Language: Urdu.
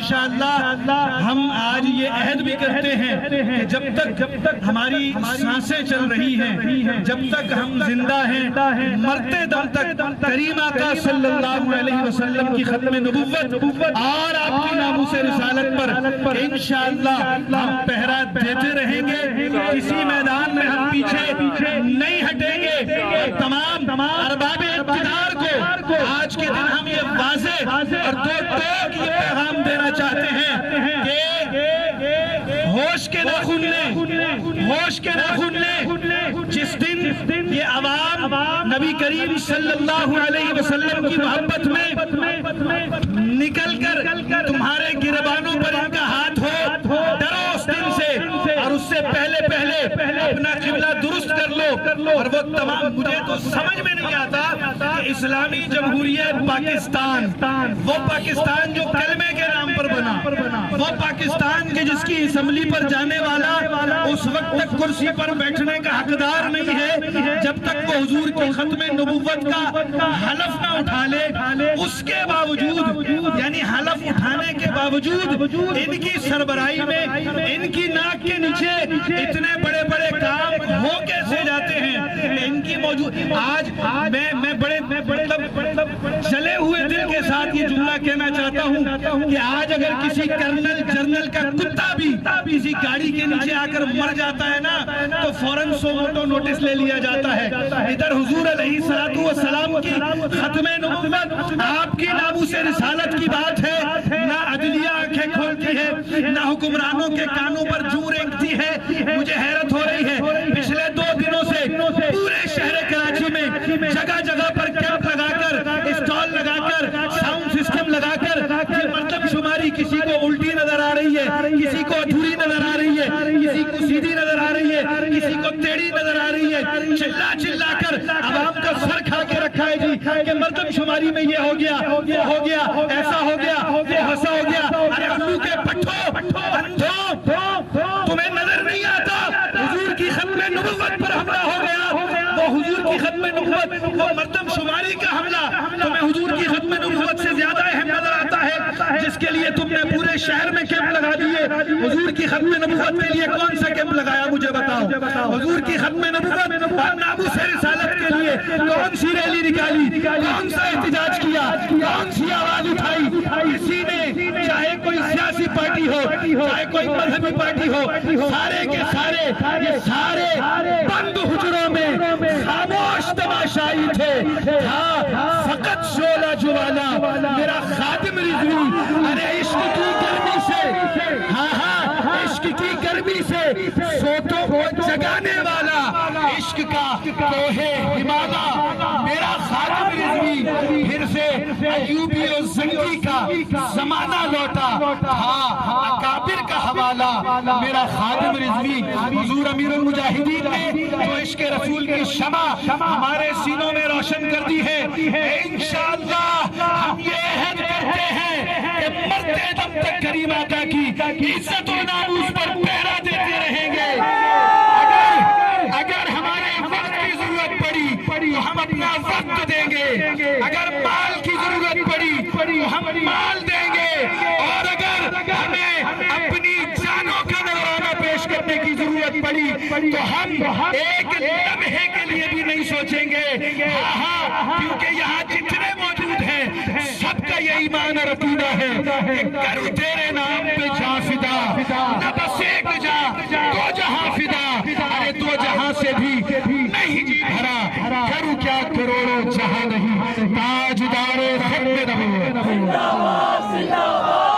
انشاءاللہ ہم آج یہ عہد بھی کرتے ہیں کہ جب تک ہماری سانسیں چل رہی ہیں، جب تک ہم زندہ ہیں، مرتے دم تک کریم آقا صلی اللہ علیہ وسلم کی ختم نبوت اور آپ کی ناموس رسالت پر انشاءاللہ ہم پہرا دیتے رہیں گے۔ کسی میدان میں ہم پیچھے نہیں ہٹیں گے۔ تمام ارباب اقتدار کو آج کے دن ہم یہ واضح اور دو ٹوک یہ پیغام دینا چاہتے ہیں کہ ہوش کے ناخن لیں، جس دن یہ عوام نبی کریم صلی اللہ علیہ وسلم کی محبت میں نکل کر تمہارے گربانوں پر ان کا ہاتھ ہو، ڈرو اس دن سے، اور اس سے پہلے اپنا قبلہ درست کر لو۔ اور وہ تمام، مجھے تو سمجھ میں نہیں آتا کہ اسلامی جمہوریہ پاکستان، وہ پاکستان جو کلمے کے نام پر بنا، وہ پاکستان کے جس کی اسمبلی پر جانے والا اس وقت تک کرسی پر بیٹھنے کا حقدار نہیں ہے جب تک وہ حضور کی ختم نبوت کا حلف نہ اٹھا لے۔ اس کے باوجود، یعنی حلف اٹھانے کے باوجود ان کی سربراہی میں، ان کی ناک کے نیچے اتنے بڑے بڑے کام ہو کیسے جاتے ہیں؟ ان کی موجود آج میں بڑے چلے ہوئے دل کے ساتھ یہ جملہ کہنا چاہتا ہوں کہ آج اگر کسی کرنل جرنل کا کتا بھی کسی گاڑی کے نیچے آ کر مر جاتا ہے نا تو فوراً سو موٹو نوٹس لے لیا جاتا ہے۔ ادھر حضور علیہ السلام کی ختم نبوت، آپ کی ناموس رسالت کی بات ہے، نہ عدلیہ آنکھیں کھولتی ہے، نہ حکمرانوں کے کانوں پر جوں رینگتی ہے۔ مجھے حیرت ہو رہی ہے، پچھلے 2 دنوں سے پورے شہر کراچی میں جگہ جگہ پر کیمپ لگا کر، اسٹال لگا کر، ساؤنڈ سسٹم لگا کر مردم شماری، کسی کو الٹی نظر آ رہی ہے، کسی کو ادھوری نظر آ رہی ہے، کسی کو سیدھی نظر آ رہی ہے، کسی کو ٹیڑھی نظر آ رہی ہے، چلا کر عوام کا سر کھا کے رکھا ہے جی کہ مردم شماری میں یہ ہو گیا، وہ ہو گیا، ایسا ہو گیا، ایسا ہو گیا۔ ارے الو کے پٹھو، اندھو، تمہیں نظر نہیں آتا حضور کی ختم نبوت پر حملہ ہو گیا؟ وہ حضور کی ختم نبوت، وہ مردم شماری کا حملہ تمہیں حضور کی ختم نبوت سے زیادہ اہم نظر آتا ہے، جس کے لیے تم نے پورے شہر میں کیمپ لگا دیے۔ حضور کی ختم نبوت کے لیے کون سا کیمپ لگایا مجھے بتاؤ؟ حضور کی ختم نبوت اور ناموس رسالت کے لیے کون سی ریلی نکالی، کون سا احتجاج کیا، کون سی آواز اٹھائی؟ کسی نے، چاہے کوئی سیاسی پارٹی ہو، چاہے کوئی مذہبی پارٹی ہو، سارے کے سارے یہ سارے بند حجروں میں خاموش تماشائی تھے۔ ہاں، فقط شعلہ جوالا میرا خادم رضوی، ارے عشق کی گرمی سے، ہاں عشق کی گرمی سے سوتوں کو جگانے والا، عشق کا کوہ ہمالا میرا خادم رضوی، پھر سے ایوبی و زنگی کا زمانہ لوٹا، ہاں اکابر کا حوالہ میرا خادم رضوی۔ حضور امیر المجاہدین نے جو عشق رسول کی شمع ہمارے سینوں میں روشن کر دی ہے، انشاءاللہ ہم یہ عہد کرتے ہیں کہ مرتے دم تک کریم آقا کی عزت و ناموس پر پہرا دیتے رہیں گے۔ اگر ہمارے وقت کی ضرورت پڑی تو ہم اپنا وقت دیں گے، اگر مال کی ضرورت پڑی تو ہم مال دیں گے، اور اگر ہمیں اپنی جانوں کا نذرانہ پیش کرنے کی ضرورت پڑی تو ہم ایک لمحے کے لیے بھی نہیں سوچیں گے۔ ہاں، کیونکہ یہاں جتنے موجود ہیں سب کا یہ ایمان اور عقیدہ ہے کہ کروں تیرے نام پہ جاں فدا، نہ بس ایک جاں، 2 جہاں فدا، ارے 2 جہاں سے بھی نہیں جی بھرا، کروں کیا کروڑوں جہاں نہیں، تاجدار ختم نبوت۔